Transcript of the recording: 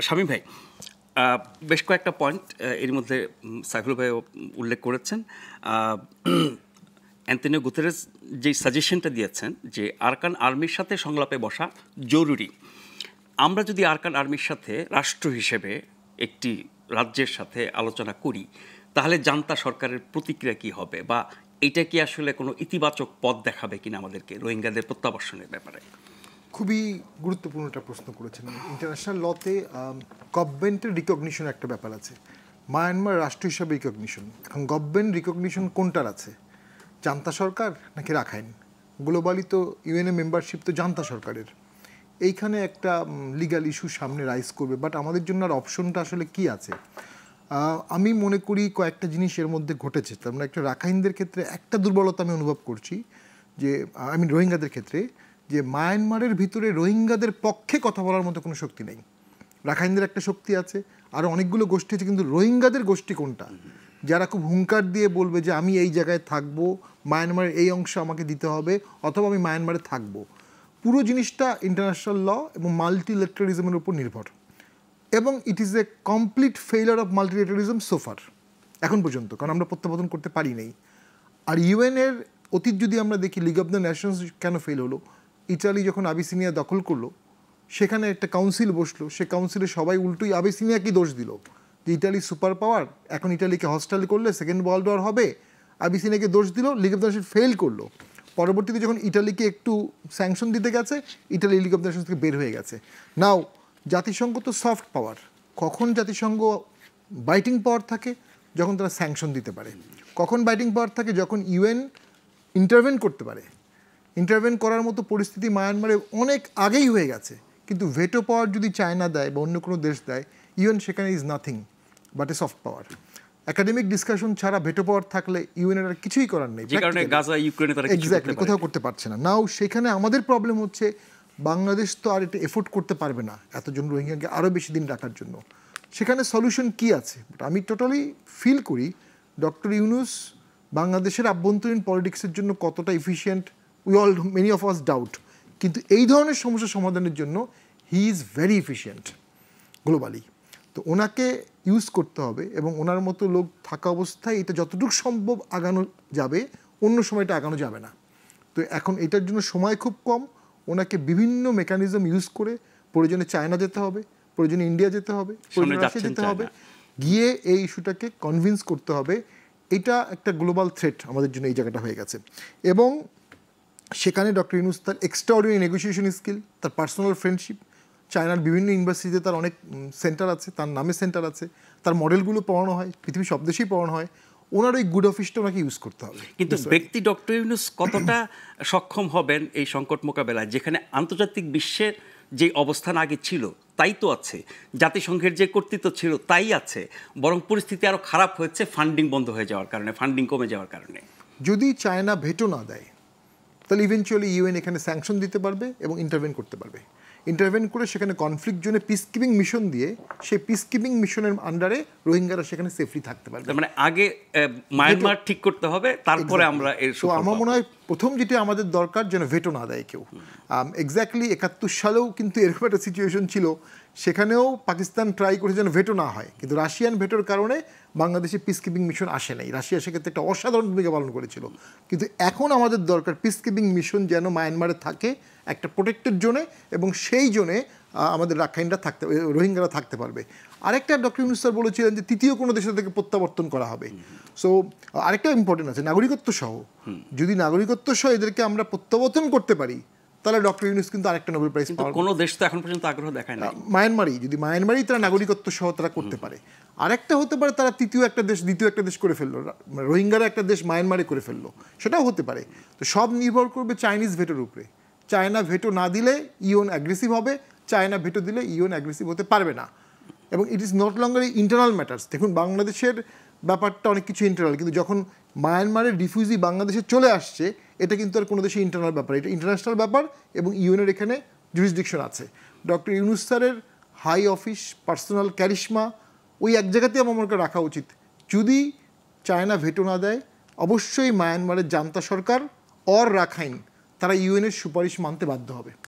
শামীম ভাই, বেশ কয়েকটা পয়েন্ট এর মধ্যে সাইফুল ভাই উল্লেখ করেছেন। অ্যান্তোনিও গুতেরেস যে সাজেশনটা দিয়েছেন যে আরকান আর্মির সাথে সংলাপে বসা জরুরি। আমরা যদি আরকান আর্মির সাথে রাষ্ট্র হিসেবে একটি রাজ্যের সাথে আলোচনা করি, তাহলে জান্তা সরকারের প্রতিক্রিয়া কী হবে, বা এটা কি আসলে কোনো ইতিবাচক পথ দেখাবে কিনা আমাদেরকে রোহিঙ্গাদের প্রত্যাবর্ষণের ব্যাপারে? খুবই গুরুত্বপূর্ণ একটা প্রশ্ন করেছেন। ইন্টারন্যাশনাল লতে গভর্নমেন্টের রিকগনিশন একটা ব্যাপার আছে, মায়ানমার রাষ্ট্র হিসাবে রিকগনিশন। এখন গভর্নমেন্ট রিকগনিশন কোনটার আছে, জান্তা সরকার নাকি রাখাইন? গ্লোবালি তো ইউএনএ মেম্বারশিপ তো জান্তা সরকারের। এইখানে একটা লিগ্যাল ইস্যু সামনে রাইজ করবে, বাট আমাদের জন্য আর অপশনটা আসলে কি আছে? আমি মনে করি কয়েকটা জিনিস এর মধ্যে ঘটেছে। আমরা একটা রাখাইনদের ক্ষেত্রে একটা দুর্বলতা আমি অনুভব করছি, যে রোহিঙ্গাদের ক্ষেত্রে, যে মায়ানমারের ভিতরে রোহিঙ্গাদের পক্ষে কথা বলার মতো কোনো শক্তি নেই। রাখাইনদের একটা শক্তি আছে, আরও অনেকগুলো গোষ্ঠী আছে, কিন্তু রোহিঙ্গাদের গোষ্ঠী কোনটা, যারা খুব হুঙ্কার দিয়ে বলবে যে আমি এই জায়গায় থাকবো, মায়ানমারের এই অংশ আমাকে দিতে হবে, অথবা আমি মায়ানমারে থাকবো। পুরো জিনিসটা ইন্টারন্যাশনাল ল এবং মাল্টিলেটারিজমের উপর নির্ভর, এবং it is a complete failure of multilateralism so far এখন পর্যন্ত, কারণ আমরা প্রত্যাবর্তন করতে পারি নাই। আর ইউএনের অতীত যদি আমরা দেখি, লিগ অফ দ্য নেশনস কেন ফেল হলো? ইটালি যখন আবিসিনিয়া দখল করলো, সেখানে একটা কাউন্সিল বসলো, সে কাউন্সিলে সবাই উল্টোই আবিসিনিয়াকেই দোষ দিল যে ইটালি সুপার পাওয়ার, এখন ইটালিকে হস্টাইল করলে সেকেন্ড ওয়ার্ল্ড ওয়ার হবে। আবিসিনিয়াকে দোষ দিল, league of the nation fail করলো। পরবর্তীতে যখন ইটালিকে একটু স্যাংশন দিতে গেছে, Italy league of the Nations থেকে বের হয়ে গেছে। নাও জাতিসংঘ তো সফট পাওয়ার, কখন জাতিসংঘ বাইটিং পাওয়ার থাকে? যখন তারা স্যাংশন দিতে পারে। কখন বাইটিং পাওয়ার থাকে? যখন ইউএন ইন্টারভেন করতে পারে। ইন্টারভেন করার মতো পরিস্থিতি মায়ানমারে অনেক আগেই হয়ে গেছে, কিন্তু ভেটো পাওয়ার যদি চায়না দেয় বা অন্য কোনো দেশ দেয়, ইউএন সেখানে is nothing but a soft power. Academic discussion ছাড়া ভেটো পাওয়ার থাকলে ইউএনের আর কিছুই করার নেই, এক্স্যাক্টলি কোথাও করতে পারছে না। নাও সেখানে আমাদের প্রবলেম হচ্ছে, বাংলাদেশ তো আর এটা এফোর্ড করতে পারবে না এতজন রোহিঙ্গাকে আরও বেশি দিন রাখার জন্য। সেখানে সলিউশন কি আছে? আমি টোটালি ফিল করি ডক্টর ইউনূস বাংলাদেশের আভ্যন্তরীণ পলিটিক্সের জন্য কতটা efficient, many of us doubt, কিন্তু এই ধরনের সমস্যা সমাধানের জন্য he is very efficient globally. তো ওনাকে ইউজ করতে হবে, এবং ওনার মতো লোক থাকা অবস্থায় এটা যতটুকু সম্ভব আগানো যাবে, অন্য সময়টা আগানো যাবে না। তো এখন এটার জন্য সময় খুব কম। ওনাকে বিভিন্ন মেকানিজম ইউজ করে প্রয়োজনে চায়না যেতে হবে, প্রয়োজনে ইন্ডিয়া যেতে হবে, প্রয়োজনে রাশিয়া যেতে হবে, গিয়ে এই ইস্যুটাকে কনভিন্স করতে হবে। এটা একটা গ্লোবাল থ্রেট আমাদের জন্য এই জায়গাটা হয়ে গেছে। এবং সেখানে ডক্টর ইউনূস তার এক্সট্রাঅর্ডিনারি নেগোসিয়েশন স্কিল, তার পার্সোনাল ফ্রেন্ডশিপ, চায়নার বিভিন্ন ইউনিভার্সিটিতে তার অনেক সেন্টার আছে, তার নামে সেন্টার আছে, তার মডেলগুলো পড়ানো হয়, পৃথিবীর সব দেশেই পড়ানো হয়। ওনার ওই গুড অফিসটা ওনাকে ইউজ করতে হবে। কিন্তু ব্যক্তি ডক্টর ইউনূস কতটা সক্ষম হবেন এই সংকট মোকাবেলায়, যেখানে আন্তর্জাতিক বিশ্বের যে অবস্থান আগে ছিল তাই তো আছে, জাতিসংঘের যে কর্তৃত্ব ছিল তাই আছে, বরং পরিস্থিতি আরও খারাপ হয়েছে ফান্ডিং বন্ধ হয়ে যাওয়ার কারণে, ফান্ডিং কমে যাওয়ার কারণে। যদি চায়না ভেটো না দেয়, তাহলে ইভেনচুয়ালি ইউএন এখানে স্যাংশন দিতে পারবে এবং ইন্টারভেন করতে পারবে। ইন্টারভেন করে সেখানে কনফ্লিক্ট জোনে পিস কিপিং মিশন দিয়ে, সেই পিস কিপিং মিশনের আন্ডারে রোহিঙ্গারা সেখানে সেফলি থাকতে পারবে। মানে আগে মায়ানমার ঠিক করতে হবে, তারপরে আমরা এর। তো আমার মনে হয় প্রথম যেটা আমাদের দরকার, যেন ভেটো না দেয় কেউ। এক্স্যাক্টলি 71 সালেও কিন্তু এরকম একটা সিচুয়েশন ছিল, সেখানেও পাকিস্তান ট্রাই করেছে যেন ভেটো না হয়, কিন্তু রাশিয়ান ভেটোর কারণে বাংলাদেশে পিস কিপিং মিশন আসে নাই। রাশিয়া সেক্ষেত্রে একটা অসাধারণ ভূমিকা পালন করেছিল। কিন্তু এখন আমাদের দরকার পিস কিপিং মিশন যেন মায়ানমারে থাকে একটা প্রোটেক্টেড জোনে, এবং সেই জোনে আমাদের রাখাইনরা থাকতে, রোহিঙ্গারা থাকতে পারবে। আরেকটা ডক্টর ইউনূস স্যার বলেছিলেন যে তৃতীয় কোনো দেশের থেকে প্রত্যাবর্তন করা হবে। সো আরেকটা ইম্পর্টেন্ট আছে, নাগরিকত্ব সহ। যদি নাগরিকত্ব সহ এদেরকে আমরা প্রত্যাবর্তন করতে পারি, তাহলে ডক্টর ইউনূস কিন্তু আরেকটা নোবেল প্রাইজ পাওয়ার। কোনো দেশ তো এখন পর্যন্ত আগ্রহ দেখায় না। মায়ানমারই, যদি মায়ানমারই তারা নাগরিকত্ব সহ তারা করতে পারে। আরেকটা হতে পারে তারা তৃতীয় একটা দেশ, দ্বিতীয় একটা দেশ করে ফেললো, রোহিঙ্গারা একটা দেশ মায়ানমারে করে ফেললো, সেটাও হতে পারে। তো সব নির্ভর করবে চাইনিজ ভেটোর উপরে। চায়না ভেটো না দিলে ইউএন অ্যাগ্রেসিভ হবে, চায়না ভেটো দিলে ইউএন অ্যাগ্রেসিভ হতে পারবে না। এবং it is not longer internal matters. দেখুন বাংলাদেশের ব্যাপারটা অনেক কিছু ইন্টারনাল, কিন্তু যখন মায়ানমারের রিফিউজি বাংলাদেশে চলে আসছে, এটা কিন্তু আর কোনো দেশে ইন্টারনাল ব্যাপার, এটা ইন্টারন্যাশনাল ব্যাপার, এবং ইউএনের এখানে জুরিসডিকশন আছে। ডক্টর ইউনূস স্যারের হাই অফিস, পার্সোনাল ক্যারিশমা, ওই এক জায়গাতেই আমাকে রাখা উচিত। যদি চায়না ভেটো না দেয়, অবশ্যই মায়ানমারের জান্তা সরকার অর রাখাইন তারা ইউএনের সুপারিশ মানতে বাধ্য হবে।